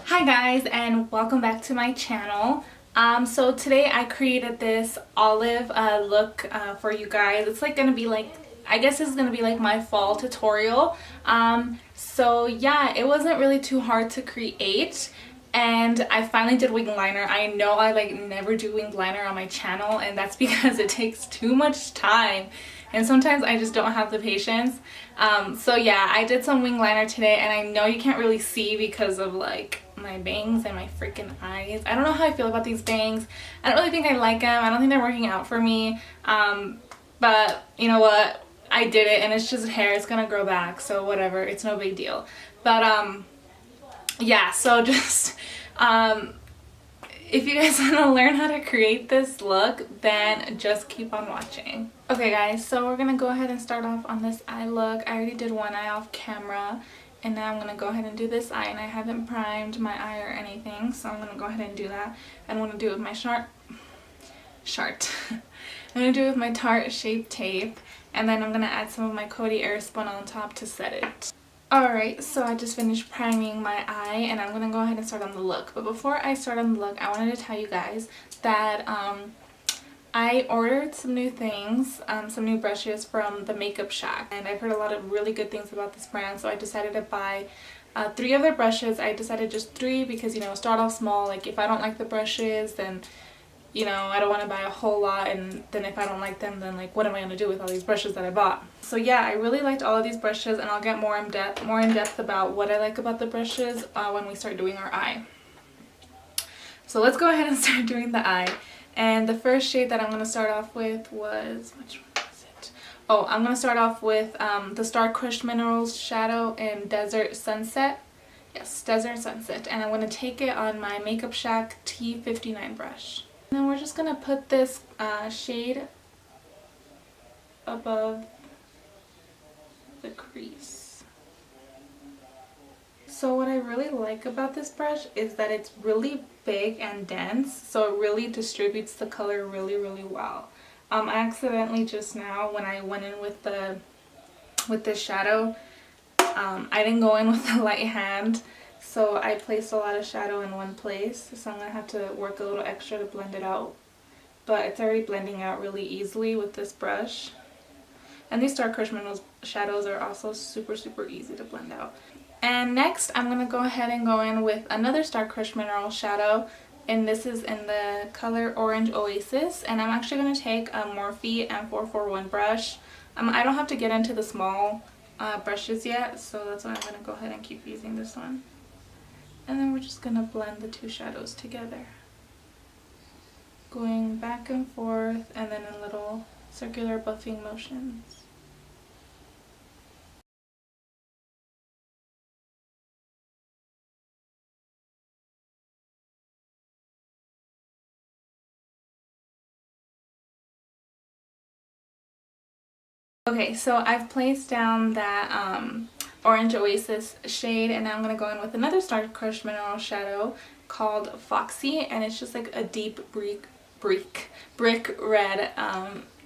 Hi guys, and welcome back to my channel. So today I created this olive look for you guys. It's like gonna be like, I guess it's gonna be like my fall tutorial. So yeah, it wasn't really too hard to create, and I finally did wing liner. I know I never do wing liner on my channel, and that's because it takes too much time and sometimes I just don't have the patience. So yeah, I did some wing liner today, and I know you can't really see because of like my bangs and my freaking eyes. I don't know how I feel about these bangs. I don't really think I like them. I don't think they're working out for me. But you know what? I did it, and it's just hair. It's gonna grow back, so whatever. It's no big deal. But yeah, so just if you guys want to learn how to create this look, then just keep on watching. Okay guys, so we're gonna go ahead and start off on this eye look. I already did one eye off camera, and now I'm gonna go ahead and do this eye, and I haven't primed my eye or anything, so I'm gonna go ahead and do that. I'm gonna do it with my I'm gonna do it with my Tarte Shape Tape, and then I'm gonna add some of my Coty Airspun on top to set it. Alright, so I just finished priming my eye, and I'm going to go ahead and start on the look. But before I start on the look, I wanted to tell you guys that I ordered some new things, some new brushes from the Makeup Shack. And I've heard a lot of really good things about this brand, so I decided to buy 3 of their brushes. I decided just 3 because, you know, start off small. Like, if I don't like the brushes, then, you know, I don't want to buy a whole lot, and then if I don't like them, then like what am I going to do with all these brushes that I bought? So yeah, I really liked all of these brushes, and I'll get more in depth about what I like about the brushes when we start doing our eye. So let's go ahead and start doing the eye. And the first shade that I'm going to start off with was, which one was it? Oh, I'm going to start off with the Star Crushed Minerals Shadow in Desert Sunset. Yes, Desert Sunset. And I'm going to take it on my Makeup Shack T59 brush. And then we're just going to put this shade above the crease. So what I really like about this brush is that it's really big and dense, so it really distributes the color really well. I accidentally just now, when I went in with this shadow, I didn't go in with a light hand. So I placed a lot of shadow in one place, so I'm going to have to work a little extra to blend it out. But it's already blending out really easily with this brush. And these Star Crushed Minerals shadows are also super easy to blend out. And next I'm going to go ahead and go in with another Star Crushed Mineral shadow. And this is in the color Orange Oasis. And I'm actually going to take a Morphe M441 brush. I don't have to get into the small brushes yet, so that's why I'm going to go ahead and keep using this one. And then we're just going to blend the 2 shadows together, going back and forth and then in little circular buffing motions. Okay, so I've placed down that Orange Oasis shade, and now I'm going to go in with another Star Crushed Mineral shadow called Foxy, and it's just like a deep brick red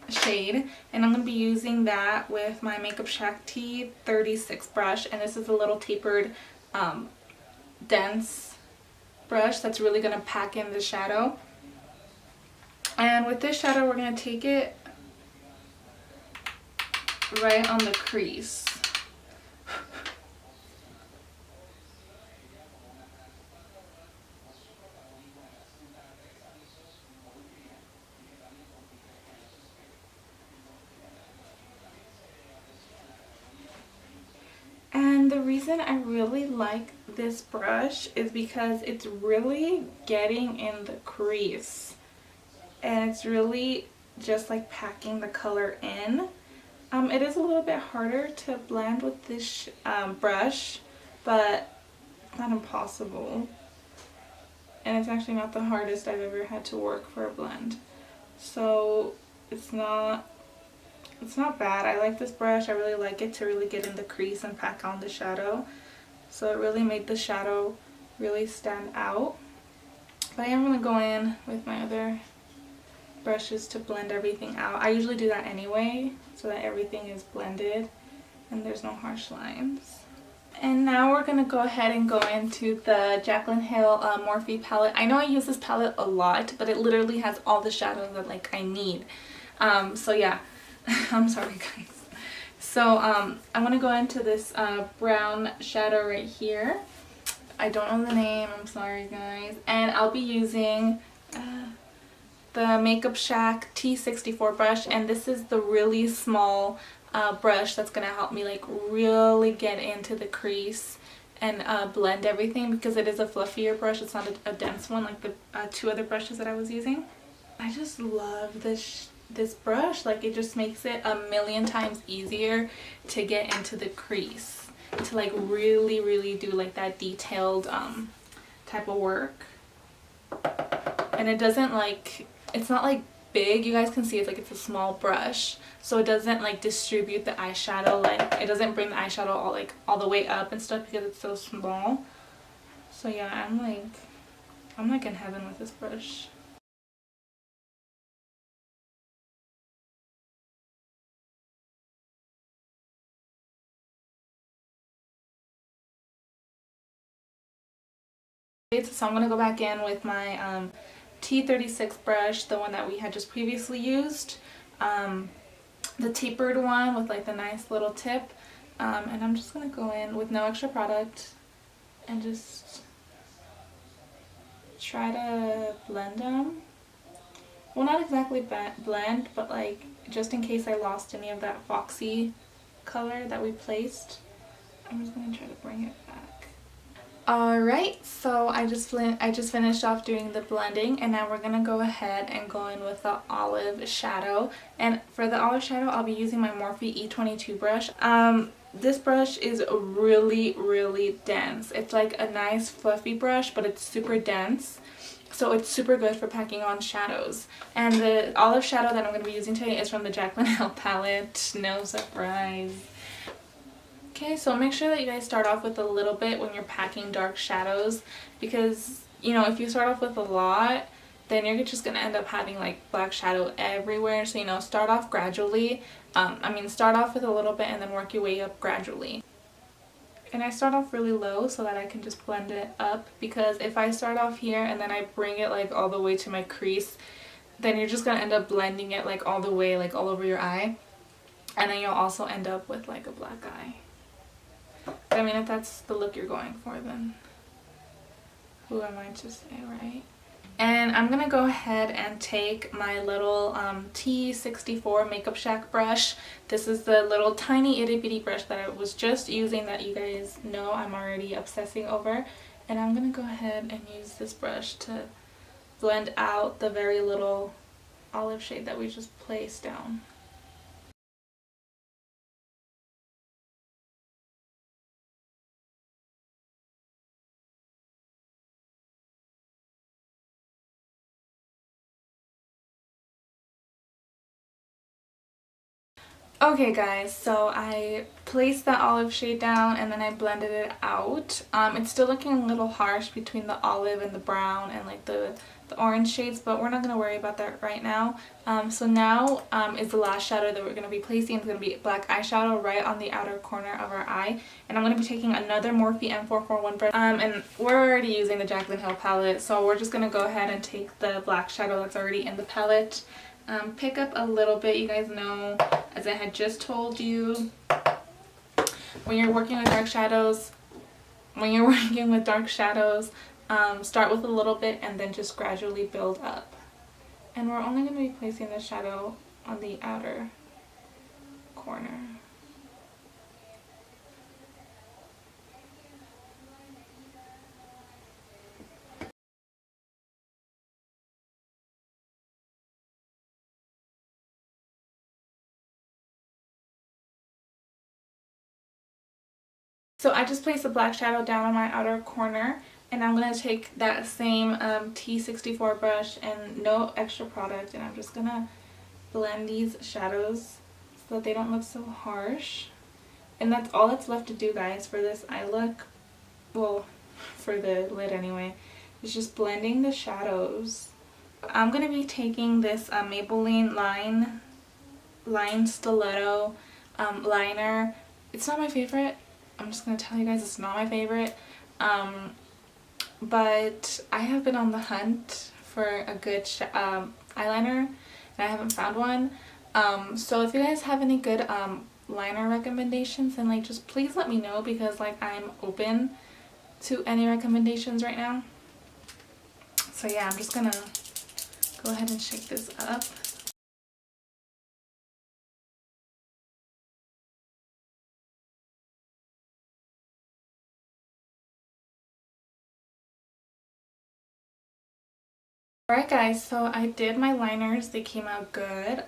shade, and I'm going to be using that with my Makeup Shack T36 brush, and this is a little tapered dense brush that's really going to pack in the shadow. And with this shadow we're going to take it right on the crease. And the reason I really like this brush is because it's really getting in the crease, and it's really just like packing the color in. It is a little bit harder to blend with this brush, but not impossible. And it's actually not the hardest I've ever had to work for a blend. So it's not bad. I like this brush. I really like it to really get in the crease and pack on the shadow. So it really made the shadow really stand out. But I am going to go in with my other brushes to blend everything out. I usually do that anyway, so that everything is blended and there's no harsh lines. And now we're going to go ahead and go into the Jaclyn Hill Morphe palette. I know I use this palette a lot, but it literally has all the shadows that like I need. So yeah, I'm sorry guys. So I'm going to go into this brown shadow right here. I don't know the name, I'm sorry guys. And I'll be using the Makeup Shack T64 brush, and this is the really small brush that's going to help me like really get into the crease and blend everything, because it is a fluffier brush. It's not a dense one like the two other brushes that I was using. I just love this brush. Like, it just makes it a million times easier to get into the crease, to like really do like that detailed type of work. And it doesn't like, it's not like big, you guys can see it's like it's a small brush, so it doesn't like distribute the eyeshadow, like it doesn't bring the eyeshadow all the way up and stuff because it's so small. So yeah, I'm like in heaven with this brush. So I'm going to go back in with my T36 brush, the one that we had just previously used, the tapered one with like the nice little tip, and I'm just going to go in with no extra product and just try to blend them. Well, not exactly blend, but like just in case I lost any of that foxy color that we placed, I'm just going to try to bring it back. Alright, so I just finished off doing the blending, and now we're going to go ahead and go in with the olive shadow. And for the olive shadow, I'll be using my Morphe E22 brush. This brush is really dense. It's like a nice fluffy brush, but it's super dense. So it's super good for packing on shadows. And the olive shadow that I'm going to be using today is from the Jaclyn Hill palette. No surprise. Okay, so make sure that you guys start off with a little bit when you're packing dark shadows, because, you know, if you start off with a lot, then you're just going to end up having like black shadow everywhere. So, you know, start off gradually. Start off with a little bit and then work your way up gradually. And I start off really low so that I can just blend it up, because if I start off here and then I bring it like all the way to my crease, then you're just going to end up blending it like all the way, like all over your eye. And then you'll also end up with like a black eye. I mean, if that's the look you're going for, then who am I to say, right? And I'm going to go ahead and take my little T64 Makeup Shack brush. This is the little tiny itty bitty brush that I was just using that you guys know I'm already obsessing over. And I'm going to go ahead and use this brush to blend out the very little olive shade that we just placed down. Okay guys, so I placed that olive shade down and then I blended it out. It's still looking a little harsh between the olive and the brown and like the orange shades, but we're not going to worry about that right now. So now is the last shadow that we're going to be placing. It's going to be black eyeshadow right on the outer corner of our eye. And I'm going to be taking another Morphe M441 brush. And we're already using the Jaclyn Hill palette, so we're just going to go ahead and take the black shadow that's already in the palette. Pick up a little bit. You guys know, as I had just told you, when you're working with dark shadows, start with a little bit and then just gradually build up. And we're only going to be placing the shadow on the outer corner. So I just placed the black shadow down on my outer corner, and I'm going to take that same T64 brush and no extra product, and I'm just going to blend these shadows so that they don't look so harsh. And that's all that's left to do, guys, for this eye look. Well, for the lid anyway. It's just blending the shadows. I'm going to be taking this Maybelline Line Stiletto liner. It's not my favorite. I'm just going to tell you guys it's not my favorite. But I have been on the hunt for a good eyeliner and I haven't found one. So if you guys have any good liner recommendations, then like just please let me know, because like I'm open to any recommendations right now. So yeah, I'm just gonna go ahead and shake this up. Alright guys, so I did my liners. They came out good.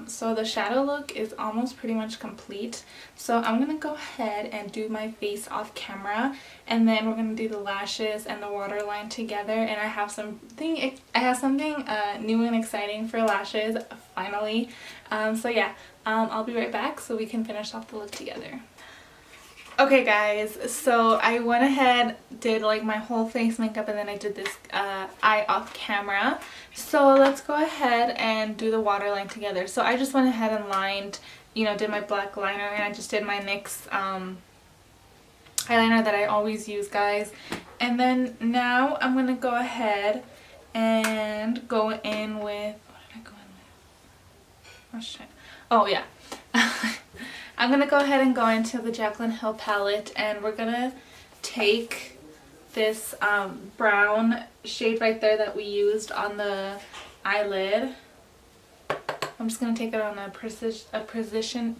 So the shadow look is almost pretty much complete. So I'm going to go ahead and do my face off camera, and then we're going to do the lashes and the waterline together. And I have something new and exciting for lashes finally. So yeah, I'll be right back so we can finish off the look together. Okay guys, so I went ahead, did like my whole face makeup, and then I did this eye off camera. So let's go ahead and do the waterline together. So I just went ahead and lined, did my black liner, and I just did my NYX eyeliner that I always use, guys. And then now I'm going to go ahead and go in with, what did I go in with? Oh shit. Oh yeah. I'm going to go ahead and go into the Jaclyn Hill palette, and we're going to take this brown shade right there that we used on the eyelid. I'm just going to take it on a precision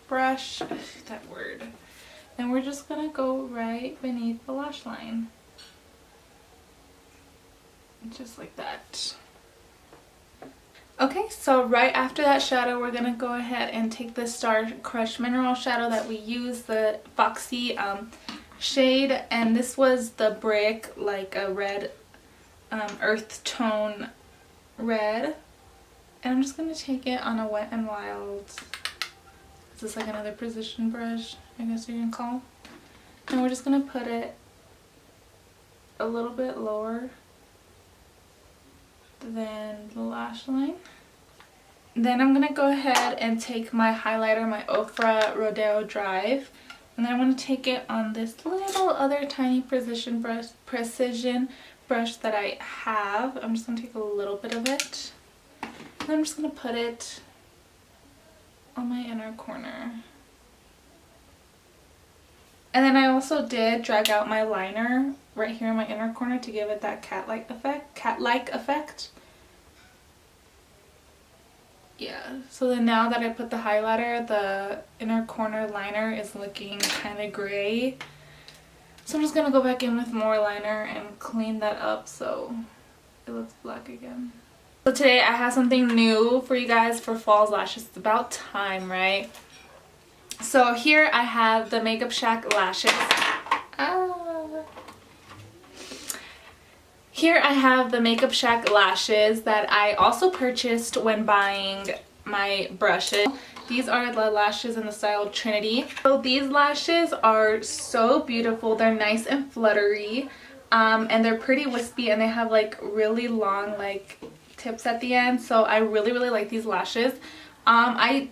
brush, that word. And we're just going to go right beneath the lash line. Just like that. Okay, so right after that shadow, we're going to go ahead and take the Star Crush Mineral Shadow that we used, the Foxy shade. And this was the brick, like a red, earth tone red. And I'm just going to take it on a Wet n Wild. Is this like another precision brush, I guess you can call? And we're just going to put it a little bit lower than the lash line. Then I'm going to go ahead and take my highlighter, my Ofra Rodeo Drive, and then I'm going to take it on this little other tiny precision brush that I have. I'm just going to take a little bit of it, and I'm just going to put it on my inner corner. And then I also did drag out my liner right here in my inner corner to give it that cat-like effect. Yeah, so then now that I put the highlighter, the inner corner liner is looking kind of gray. So I'm just going to go back in with more liner and clean that up so it looks black again. So today I have something new for you guys for fall's lashes. It's about time, right? So here I have the Makeup Shack lashes. Here I have the Makeup Shack lashes that I also purchased when buying my brushes. These are the lashes in the style Trinity. So these lashes are so beautiful. They're nice and fluttery, and they're pretty wispy, and they have like really long like tips at the end. So I really like these lashes. I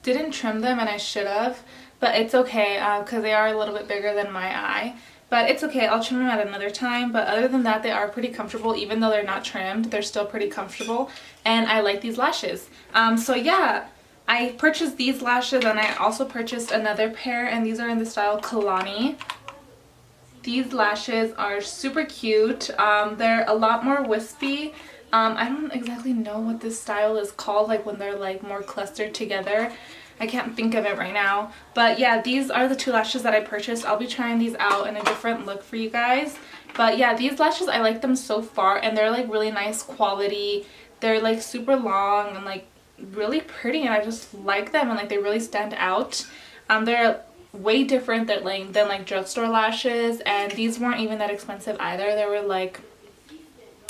didn't trim them, and I should have, but it's okay because they are a little bit bigger than my eye. But it's okay, I'll trim them at another time. But other than that, they are pretty comfortable. Even though they're not trimmed, they're still pretty comfortable. And I like these lashes. So yeah, I purchased these lashes, and I also purchased another pair. And these are in the style Kalani. These lashes are super cute. They're a lot more wispy. I don't exactly know what this style is called, like when they're like more clustered together. I can't think of it right now. But yeah, these are the two lashes that I purchased. I'll be trying these out in a different look for you guys. But yeah, these lashes, I like them so far, and they're like really nice quality. They're like super long and like really pretty, and I just like them, and like they really stand out. They're way different than like drugstore lashes, and these weren't even that expensive either. They were like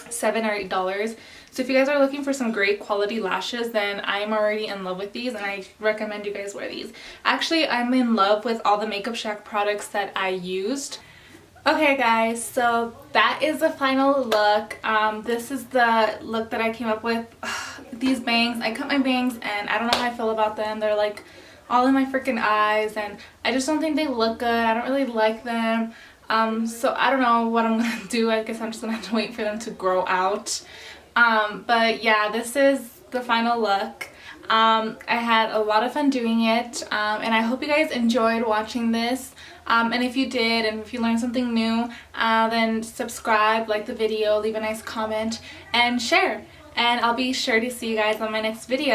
$7 or $8. So if you guys are looking for some great quality lashes, then I'm already in love with these, and I recommend you guys wear these. Actually, I'm in love with all the Makeup Shack products that I used. Okay guys, so that is the final look. This is the look that I came up with. These bangs, I cut my bangs, and I don't know how I feel about them. They're like all in my freaking eyes, and I just don't think they look good. I don't really like them. So I don't know what I'm gonna do. I guess I'm just gonna have to wait for them to grow out. But yeah, this is the final look. I had a lot of fun doing it, and I hope you guys enjoyed watching this. And if you did, and if you learned something new, then subscribe, like the video, leave a nice comment, and share. And I'll be sure to see you guys on my next video.